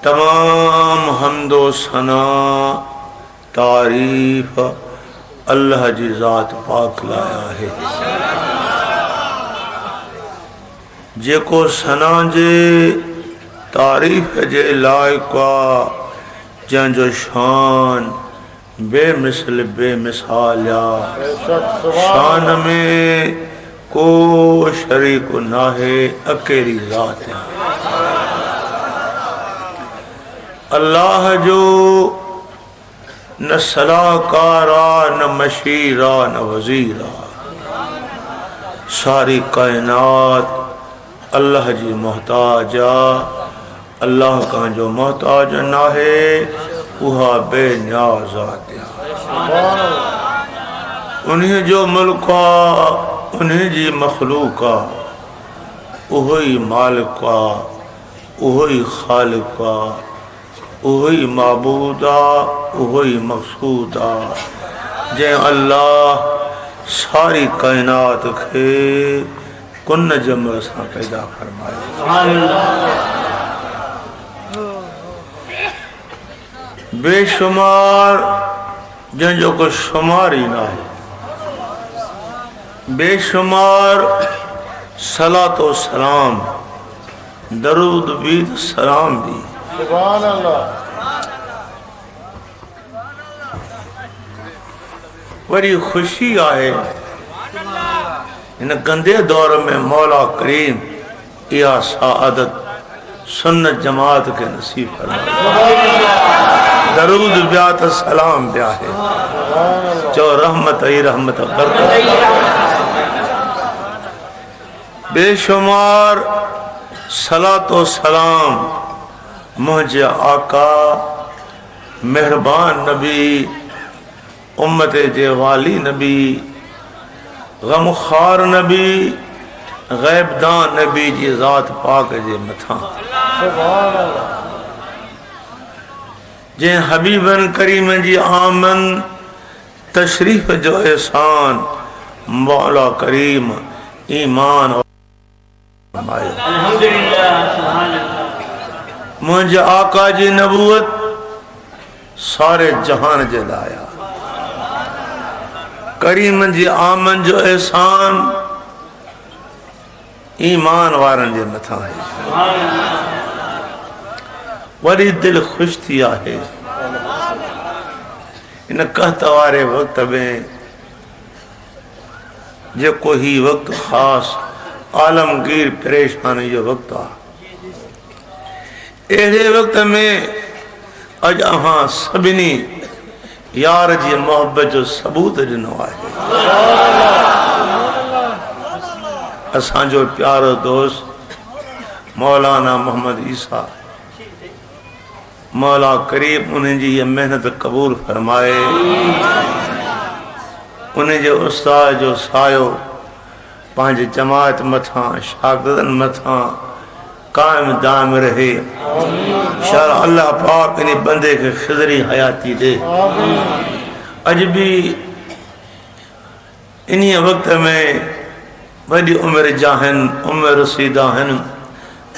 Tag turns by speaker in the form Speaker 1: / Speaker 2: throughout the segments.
Speaker 1: तमाम हमदो सना तारीफ अल्लाह जी ज़ात पाक लाया है। जेको सना जे तारीफ जे लायका जंहिंजो शान बेमिसल बेमिसाल शान में को शरीक नाहे अकेली ज़ात है। अल्लाह जो न सलाकारा न मशीरा न वजीरा, सारी कायनात अल्लाह जी मोहताजा। अल्लाह का जो मोहताज नाहे उहा बेनियाज़ ज़ात। उन्हीं जो मुल्का उन्हीं जी मखलूका, उहो ही मालिका, उहो ही खालिका, उहो ही माबूदा, उहो ही मक़सूदा। जे अल्लाह सारी कायनात के कुन जम सां पैदा फरमायो। बेशुमार जंहिंजो को शुमार ही ना है। बेशुमार सलातो सलाम, दरूद भी सलाम भी। सुभान अल्लाह। बड़ी खुशी आए इन गंदे दौर में मौला करीम या सादत सुन्नत जमात के नसीब फरमाए। दरूद ब्यात सलाम ब्या है जो रहमत ही रहमत बरकत। बेशुमार सलातो सलाम मुझे आका मेहरबान नबी, उम्मत जे वाली नबी, गमखार नबी, गैबदान नबी जी ज़ात पाक जे मथा। जे हबीबन करीम जी आमन तशरीफ जो एहसान मौला करीम ईमान मुझे आका जी नबूवत सारे जहान जे लाया। करीम जी आमन जो एहसान ईमान वारन जे मथा है। वरी दिल खुश थी है इन कहत वारे वक्त में, जेको ही वक्त खास आलमगीर परेशानी जो वक्त आ। अड़े वक्त में अज अहां सभिनी यार जी मोहब्बत जो सबूत दिनो है। असांजो प्यारो दोस्त मौलाना मोहम्मद ईसा, मौला करीब उन्हें जी ये मेहनत कबूल फरमाए। उन्हें जो उस्ताद जो सायो पांच जमात मथा शागिर्दन मथा कायम दाम रहे। शार अल्लाह पाक इन बंदे के खिजरी हयाती दे। अज भी इन्हीं वक्त में वही उम्र जाहन उम्र रसीदाहन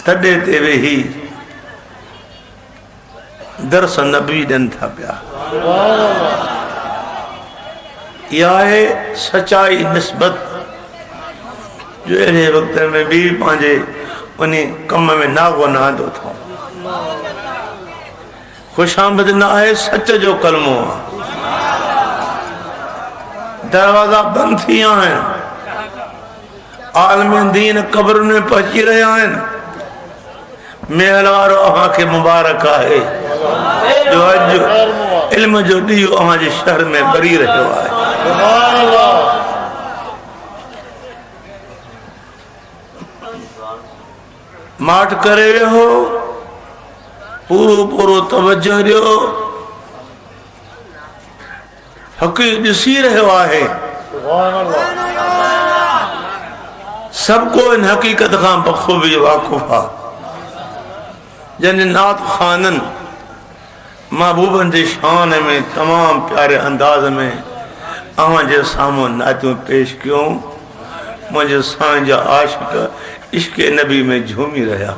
Speaker 1: तडे ते वेही दरस नबी दन था प्या। यह है सच्चाई निस्बत जो अड़े वक्त में भी पांजे उन्हीं कम में नागो नादो था। खुशामद ना है सच जो कलमो। दरवाजा बंद थी हैं, आलम दीन कब्र में पहुंची रहा है। मेहरवारो अहां के मुबारक है जो अज इल्म जो ॾींहुं अहां जे शहर में बरी रहियो आहे। माठ करे हो पूरो पूरो तवज्जो ॾियो। हक़ी ॾिसी रहियो आहे। सबको इन हकीकत खां बखूबी वाक़ुफ़ आहे। जन नात खानन महबूबन जी शान में तमाम प्यारे अंदाज में अवां जे सामूं नातियूं पेश क्यों। मुझे सांझ आशिक इश्क नबी में झूमी रहा।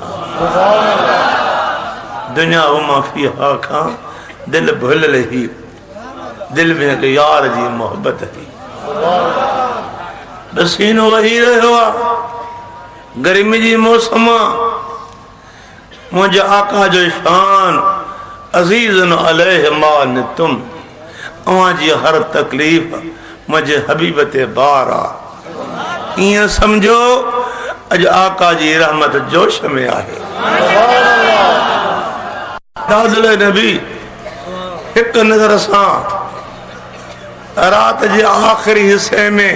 Speaker 1: दुनिया उमा फीहा खां दिल भुल रही, दिल में एक यार जी मोहब्बत ही पसीनो वही रहियो आहे। गर्मी जी मौसम मुझे आका जो शान अजीज़न अलैहि मा तुम अवां जी हर तकलीफ़ मुझे हबीब ते बार आ। इं समझो अज आका जी रहमत जोश में आहे। दादले नबी एक नजर सां रात के आखिरी हिस्से में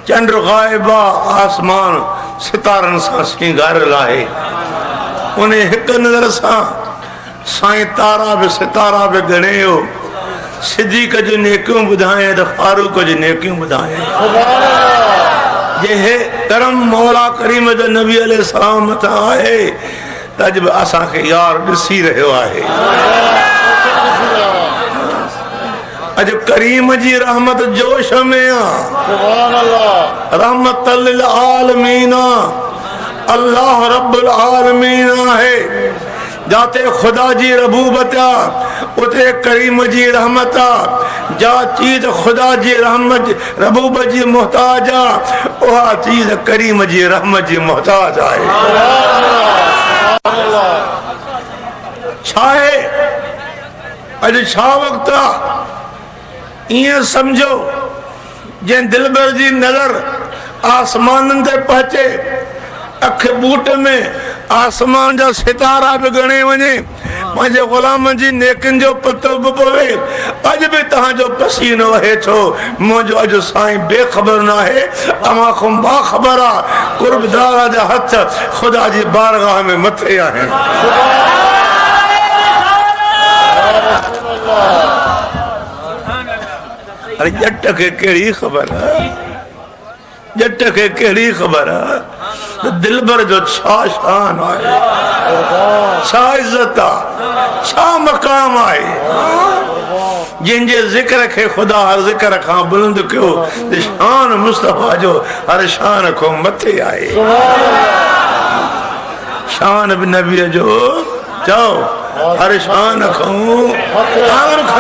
Speaker 1: चंद्र गायबा आसमान सितारन सां सिंगार लाए उन्हें एक नजर सां साईं तारा भी सितारा भी गणियो। सिद्दीक़ जो नेकियों बुधाए तो फारूक जो नेकियों बुधाए। जे करम मौला करीम जो नबी अलैहि सलाम मथा आहे तज भी असां के यार ॾिसी रहियो आहे। अज करीम जी रहमत जोश में आ। रहमत लिल आलमीन अल्लाह रब्बुल आलमीन है। जाते खुदा जी रबूबत उते करीम जी रहमत जा चीज खुदा जी रहमत रबूबत जी मोहताज वह चीज करीम जी रहमत जी मोहताज है। छाए अज छा वक्त इं समझो जे दिलबर जी नजर आसमान ते पहुंचे अख बूट में आसमान जा सितारा भी गणे वने मुझे गुलाम जी नेकिन जो पतो भी पवे। अज भी तहां जो पसीनो वहे छो मुझो अज साईं बेखबर ना है अमा को बाखबर आ। कुर्बदारा जा हथ खुदा जी बारगाह में मथे आहे। अरे जट के केड़ी खबर है, जट के केड़ी खबर है। दिलबर जो छा शान आए, छा इज्जत आ, छा मकाम आए। जिनजे जिक्र के खुदा हर जिक्र खां बुलंद क्यों शान मुस्तफा जो हर शान को मथे आए। शान भी नबी जो जाओ हर शान खाऊं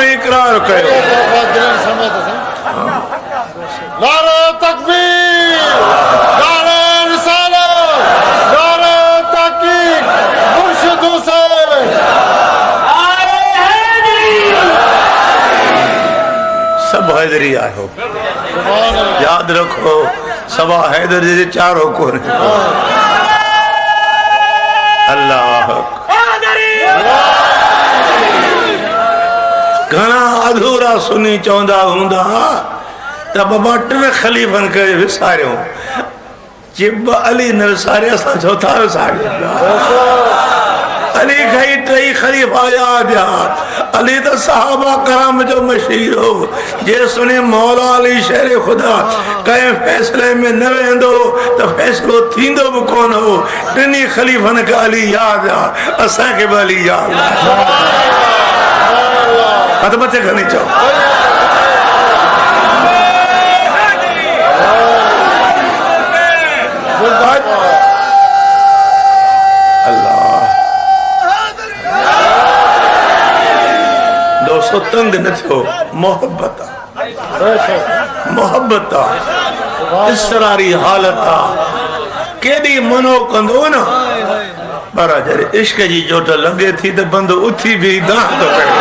Speaker 1: इकरार कयो।
Speaker 2: नारे तकबीर, नारे रिसालत, नारे तहकीक, मुर्शिद हुसैन।
Speaker 1: सब हैदरी आयो, याद रखो सवा हैदर जी चारों को अल्लाह घना अधूरा सुनी चौंदा हुंदा त बाबा टिन खलीफन के विसारियो जिब अली न विसारे असां चौथा विसारियो। अली खाई टई खलीफा याद आ। अली तो सहाबा कराम जो मशहूर हो जे सुने मौला अली शेर खुदा कहीं फैसले में न वेंदो तो फैसलो थींदो भी कोन हो। टिनी खलीफन के अली याद आ, असां के भी अली याद आ। हथ मथे खणी चओ दोस्तों तंग न थो। मोहब्बत मोहब्बत इसरारी हालत केडी मनो कंदो न पर जरे इश्क जी जोट लगे थी तो बंद उथी भी दांत तो करे।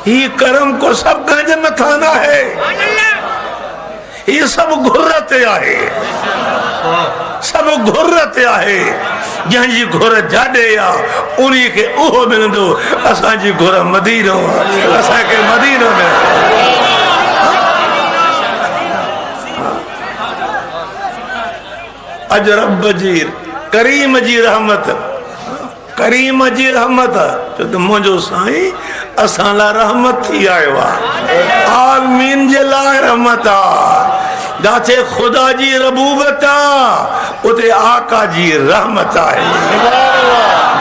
Speaker 1: ही करम को सब गंज मथाना है, ये सब घुर्रत आहे, सब घुर्रत आहे। जंहिंजी घुर जाॾे आ उन्हीं के उहो मिलंदो। असांजी घुर मदीनो आहे, असांखे मदीनो मिलंदो। अज रब जी करीम जी रहमत, करीम जी रहमत जो तो मुझो साईं असां ला रहमत थी आयो आहे। आलमीन जे लाइ रहमत आ। जाते खुदा जी रबूबत आ उते आका जी रहमत आहे।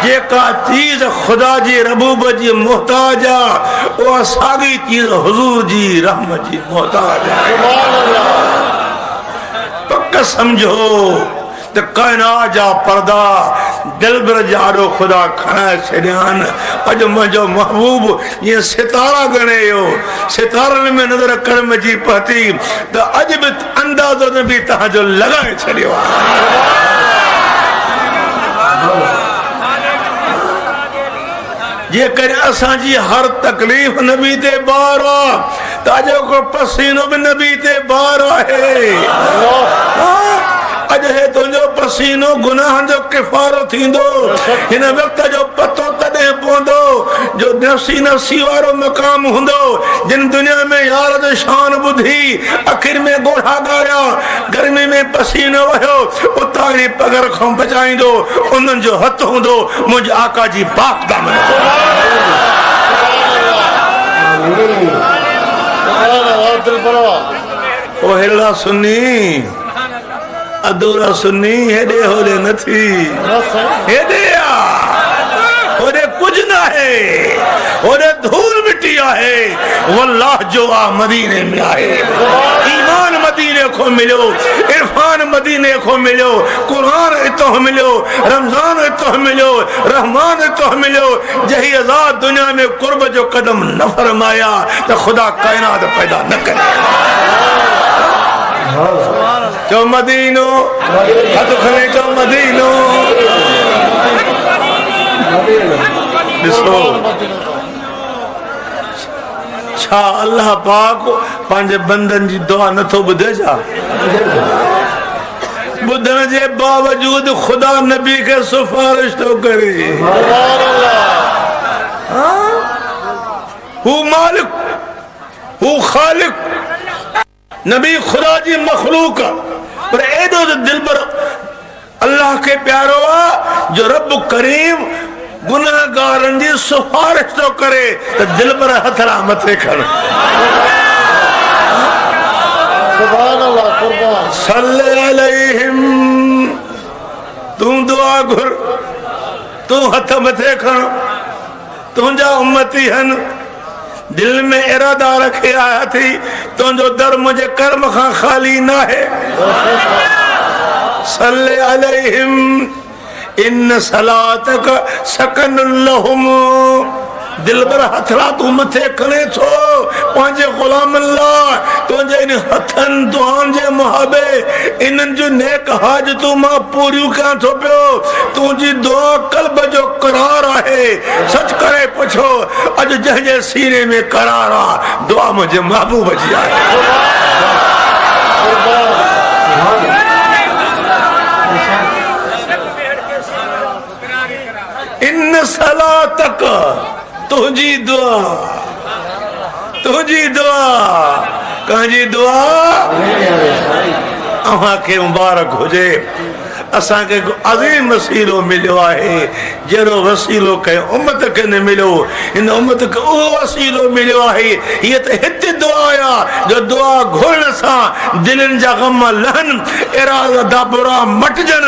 Speaker 1: जेका चीज खुदा जी रबूबत जी मोहताज आ वो सागी चीज हुजूर जी रहमत जी मोहताज आहे। पक्का समझो तो कायनात जा पर्दा दिल भर जाड़ो खुदा खड़ा छड़ियान। अज मुझो महबूब ये सितारा गणे हो, सितारन में नजर कर्म जी पहती तो अज भी अंदाजो न भी तहां लगाए छड़ियो। जे कर असांजी हर तकलीफ नबी ते बार तो अज को पसीनो भी नबी ते बार है। अज है तुझो पसीनो गुनाह जो किफारो थींदो। इन वक्त जो पतो तदे पोंदो जो नफसी नफसी वारो मकाम हुंदो। जिन दुनिया में यार जो शान बुधी आखिर में गोढ़ा गाया गर्मी में पसीनो वहो उतारी पगर खो बचाइंदो उन जो हथ हुंदो मुझ आका जी पाक दामन। ओ हेला सुन्नी अधूरा सुन्नी हेडे होले नथी हेडे होरे कुछ ना है होरे धूल मिट्टी है। वल्लाह जो आ मदीने में आए ईमान मदीने को मिलो, इरफान मदीने को मिलो, कुरान इतो मिलो, रमजान इतो मिलो, रहमान इतो मिलो। जही आजाद दुनिया में कुर्ब जो कदम न फरमाया तो खुदा कायनात पैदा न करे। जो मदीनो हथ खने जो मदीनो ॾिसो छा अल्लाह पाक पंहिंजे बंदन जी दुआ नथो ॿुधे छा? ॿुधण जे बावजूद खुदा नबी के सिफारिश तो करे। हू मालिक हू खालिक नबी खुदा जी मखलूक पर एडो दिल पर अल्लाह के प्यारो आ जो रब करीम गुनाहगारन जी सिफारिश तो करे तो दिल पर हथरा मथे खण। सुभान अल्लाह कुर्बान सल्ले अलैहिम। तू दुआ घुर तू हथ मथे खण तुझा उम्मती हन दिल में इरादा रखे आया थी तुझो दर मुझे कर्म खां खाली ना है। सल्ले अलैहिम इन सलातक सकनुल लहुम। दिल पर हथरा तू मथे खणे छो पांजे गुलाम अल्लाह तुझे इन हथन दुआन जे मुहाबे इन जो नेक हाजतू मां पूरी का थो पियो। तुझी दुआ कल्ब जो करार है। सच करे पूछो अज जंहिंजे सीने में करार आ दुआ मुझे महबूब जी आहे। इन सलातक तुझी दुआ तुझी दुआ कंहिंजी दुआ अव्हां के मुबारक हुजे। असां के अजीम वसीलो मिलो है जरो वसीलो के उम्मत के न मिलो इन उम्मत के ओ वसीलो मिलो है। ये तो हित दुआ आ जो दुआ घुरण सा दिलन जा गम लहन इरादा दाबरा मटजन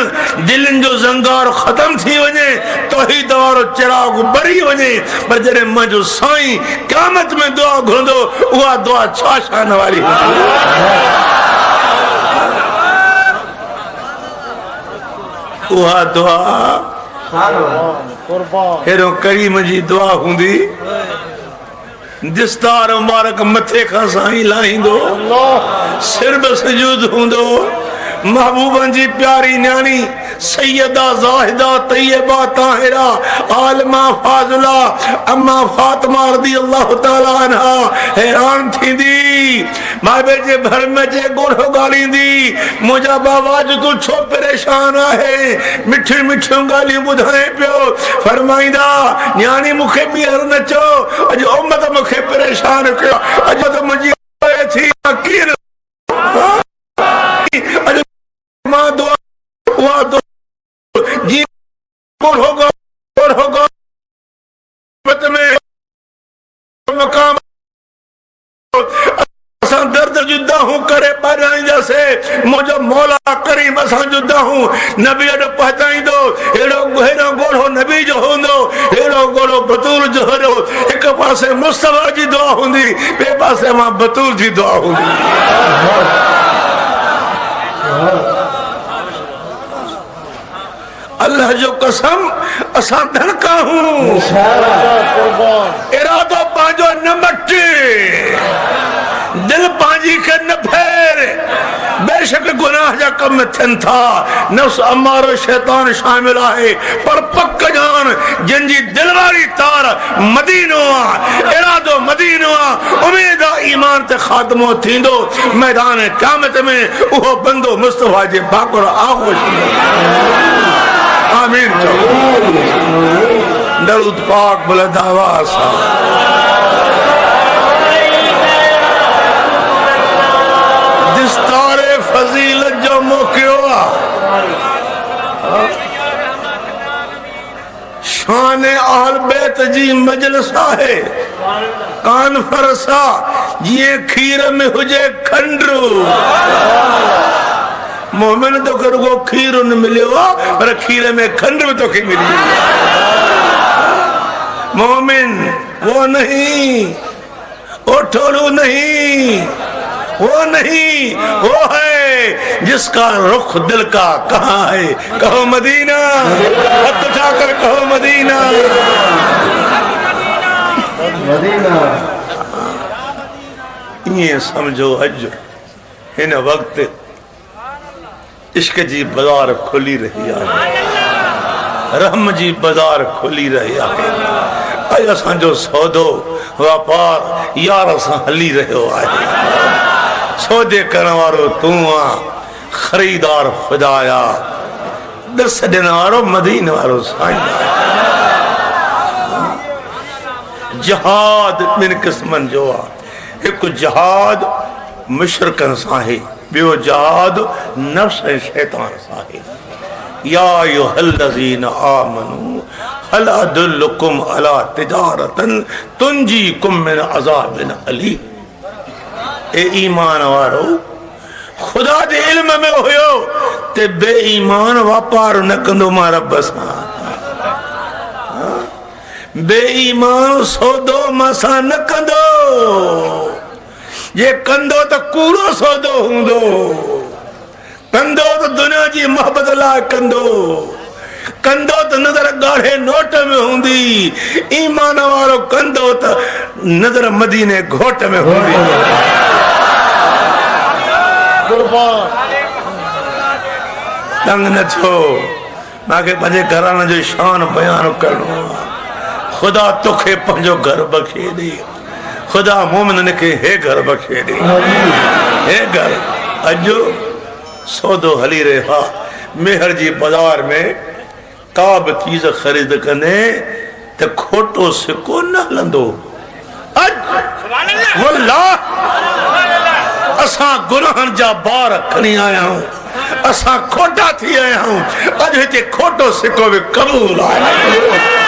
Speaker 1: दिलन जो जंगार खत्म थी वने तौहीद वारो चिराग बरी वने। पर जरे मजो साईं क़यामत में दुआ घुरंदो उहा दुआ छा शान वाली उहा दुआ हेरो करीम जी दुआ हुंदी दिस्तार मुबारक मथे खां साईं लाहींदो सिर बि सुजूद हुंदो। महबूबन जी प्यारी न्याणी सैयदा जाहिदा तैयबा ताहिरा आलमा फाजिला अम्मा फातिमा रज़ी अल्लाह तआला अन्हा हैरान थींदी माबे जे घर में जे गोढ़ो गालींदी मुझा बाबा जो तू छो परेशान है मिठी मिठी गाली बुधाए पियो। फरमाइंदा न्याणी मुखे ॿीहर न चो अज उम्मत मुखे परेशान कयो अज तो मुझी थी कीर अज मां दुआ वा दुआ जी गोढ़ो में मकाम असां दर्द जुदा हूं करे पाराईंदा से मुझो मौला करीम असां जुदा हूं नबी अड पहचाईंदो हेड़ो गोढ़ो नबी जो हुंदो हेड़ो गोढ़ो बतूल जो हो। एक पासे मुस्तफा जी दुआ हुंदी बे पासे मां बतूल जी दुआ हुंदी। अल्लाह जो कसम असा धड़का हूं इरादो पांजो न मटे दिल पांजी के न फेर बेशक गुनाह जा कम थियन था नफ्स अमारो शैतान शामिल है पर पक जान जिनजी दिलवारी तार मदीनो आ इरादो मदीनो आ उम्मीद ईमान ते खात्मो थींदो मैदान क़यामत में उहो बंदो मुस्तफा जे बाकुर आगोश आमीन दरूद पाक बुलंद आवाज़ सा दिस्तारे फजीलत जो मौक़ियो शान अहल बैत जी मजलिस है कॉन्फ्रेंस ये खीर में हुजे खंडरू मोमिन तो रुगो खीर न मिलियो पर खीर में खंड में तो के मिली मोमिन वो नहीं वो ठोलू नहीं वो नहीं वो है जिसका रुख दिल का कहाँ है कहो मदीना हाथ उठाकर कहो मदीना मदीना ये समझो अज इन वक्त इश्क जी बाजार खुली रही है रहम जी बाजार खुली रही है अज असो सौदो व्यापार यार अस हली रहो है सौदे करण वारो तू आ खरीदार खुदाया दस दिन वारो मदीन वारो साईं जहाद ॿिनि क़िस्मनि जो आहे हिकु जहाद मुशरिकनि सां आहे ॿियो जहाद नफ्स ऐं शैतान सां आहे या अय्युहल्लज़ीना आमनू हल अदुल्लुकुम अला तिजारतन तुंजीकुम मिन अज़ाबिन अलीम ए ईमान वारो खुदा दे इल्म में हुयो ते बेईमान वापार न कंदो मां रब सां बेईमान सौदो मां न कंदो ये कंदो तो कूड़ो सौदो हूंदो कंदो तो दुनिया जी मोहब्बत लाइ कंदो तो नजर गाढ़े नोट में हूंदी ईमान वारो कंदो तो नजर मदीने घोट में हूंदी तंग न छो मांखे पंहिंजे घराने जो शान बयान करणो खुदा तोखे पंहिंजो घर बख्शे दे खुदा मोमिन के हे घर बख्शे दे हे घर अजो सौदो हली रहा मेहर जी बाजार में का भी चीज खरीद कने ते खोटो सिक्को न हलंदो असा गुनाहन जा बार खणी आया हूं असा खोटा थी आया हूं अज हिते खोटो सिक्को भी कबूल है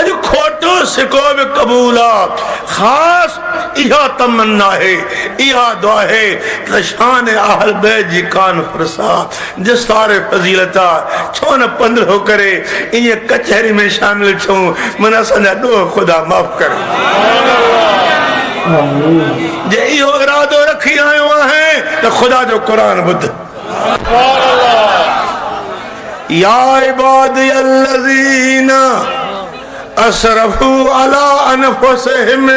Speaker 1: अज खोटो सिको भी कबूल खास इहा तमन्ना है इहा दुआ है शान अहल बैत जी कॉन्फ्रेंस जिस सारे फजीलता छो न 15 करे ये कचहरी में शामिल छो मन असा दो खुदा माफ कर जे इहो इरादो रखी आयो है तो खुदा जो कुरान बुध या इबादी अल्लज़ीना असरफू अला अनफुसिहिम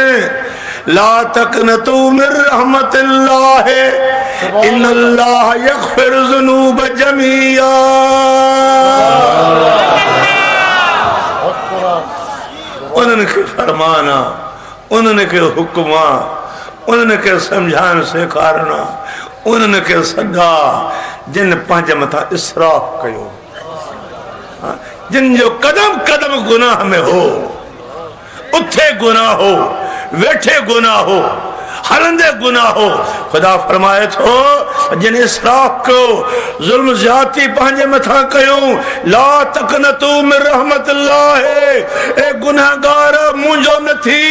Speaker 1: ला तक़नतू मिन रहमतिल्लाह इन्नल्लाह यग़फिरु ज़ुनूब जमीआ उन्हनि खे फरमाना उन्हनि खे हुक्मा उन्हनि खे समझाइण सेखारणा उन्हनि खे सदा जिन पंहिंजे मथां इसराफ कयो जिन जो कदम कदम गुनाह में हो उठे गुनाह हो वेठे गुनाह हो हलंदे गुनाह हो खुदा फरमाए थो जिन इसराफ कयो जुल्म ज्यादती पंहिंजे मथां कयो ला तक़नतू मिन रहमतिल्लाह ए गुनाहगार मुंहिंजो न थी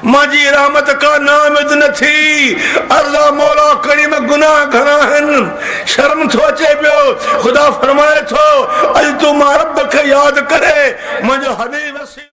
Speaker 1: माजी रहमत का नामिद न थी अल्लाह मौला करीम गुनाह घणा आहिनि शर्म थो अचे पियो खुदा फरमाए थो अॼु तूं मां रब खे यादि करे मुंहिंजो हबीब